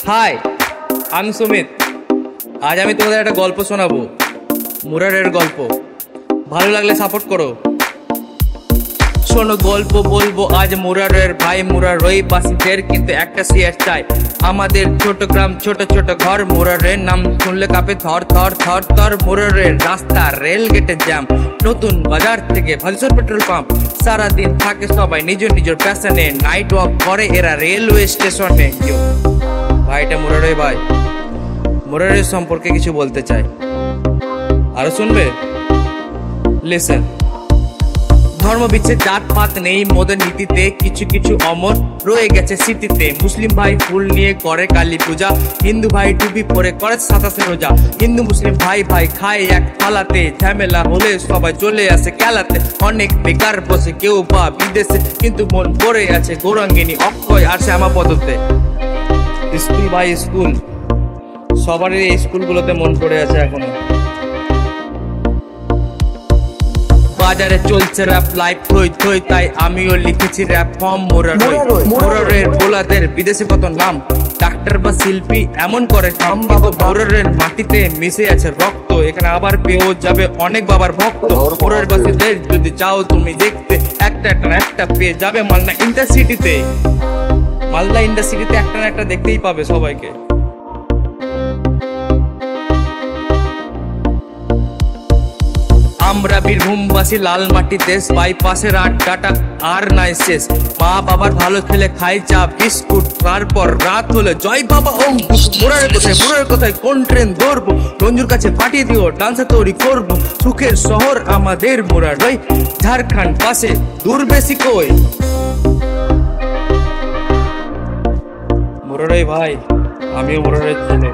High, আমি সুমিত। আজ আমি তোমাদের একটা গল্প শোনাবো, মুরারের গল্প। ভালো লাগলে সাপোর্ট করো। শোনো, গল্প বলবো আজ মুরারের। ভাই মুরার ওই বাসীদের কিন্তু একটা শেয়ার চাই। আমাদের ছোট গ্রাম, ছোট ছোট ঘর। মুরারের নাম শুনলে কাঁপে থর থর থর থর। মুরারের রাস্তা, রেল গেটের জ্যাম, নতুন বাজার থেকে ভালিসর পেট্রোল পাম্প। সারাদিন থাকে সবাই নিজ নিজের প্যাশনে, নাইট ওয়াক করে এরা রেলওয়ে স্টেশনে। ভাইটা মুরারের ভাই, মুরারের সম্পর্কে কিছু বলতে চাই, আরো শুনবে? লিসেন। ধর্ম বিচ্ছেদ, জাত পাত নেই মোদের নীতিতে, কিছু কিছু অমর রয়ে গেছে স্মৃতিতে। মুসলিম ভাই ফুল নিয়ে করে কালী পূজা, হিন্দু ভাই টুপি পরে করে 27 রোজা। হিন্দু মুসলিম ভাই ভাই খায় এক থালাতে, ঝামেলা হলে সবাই চলে আসে খেলাতে। অনেক বেকার বসে, কেউ বা বিদেশে, কিন্তু মন পড়ে আছে গৌরাঙ্গিনী, অক্ষয় আর শ্যামা পদতে। স্কুল ভাই স্কুল, সবারই এই স্কুলগুলোতে মন পড়ে আছে এখনো। বাজারে চলছে র্যাপ, লাইফ থই থই, তাই আমিও লিখেছি র্যাপ ফর্ম মুরার। মুরারের বোলাদের বিদেশে কত নাম, ডাক্তার বা শিল্পী এমন করে কাম। মুরারের মাটিতে মিশে আছে রক্ত, এখানে আবার পেয়েও যাবে অনেক বাবার ভক্ত। মুরার বাসীদের যদি চাও তুমি দেখতে, একটা পেয়ে যাবে মালদা ইন্টারসিটিতে। মালদা ইন্ডাস্ট্রিতে একটা না একটা দেখতেই পাবে সবাইকে। আমরা বীরভূমবাসী, লাল মাটি দেশ, বাইপাসের আড্ডাটা আর নাই শেষ। মা বাবার ভালো খেলে খাই চা বিস্কুট, তারপর রাত হলে জয় বাবা ওম। মুরারের কোথায় কোন ট্রেন ধরবো, রঞ্জুর কাছে পাঠিয়ে দিও, ডান্সে তৈরি করবো। সুখের শহর আমাদের মুরার, ঝাড়খণ্ড পাশে, দূর বেশি কই। মুরারই ভাই, আমিও মুরারের ছেলে।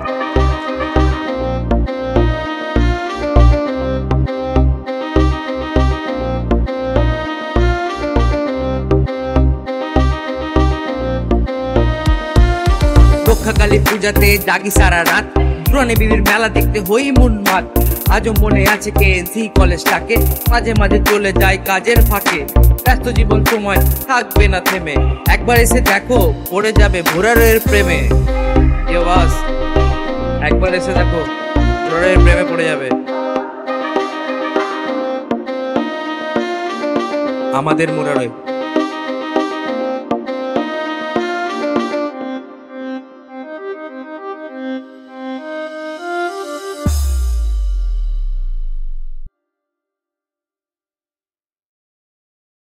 কালী পূজাতে জাগি সারা রাত, পুরানি বিবির মেলা দেখতে হই মন মাত। আজও মনে আছে কেএনসি কলেজটাকে, মাঝে মাঝে চলে যায় কাজের ফাঁকে। ব্যস্ত জীবন সময় থাকবে না থেমে, একবার এসে দেখো পড়ে যাবে মুরারের প্রেমে। একবার এসে দেখো মুরারের প্রেমে পড়ে যাবে। আমাদের মুরারে।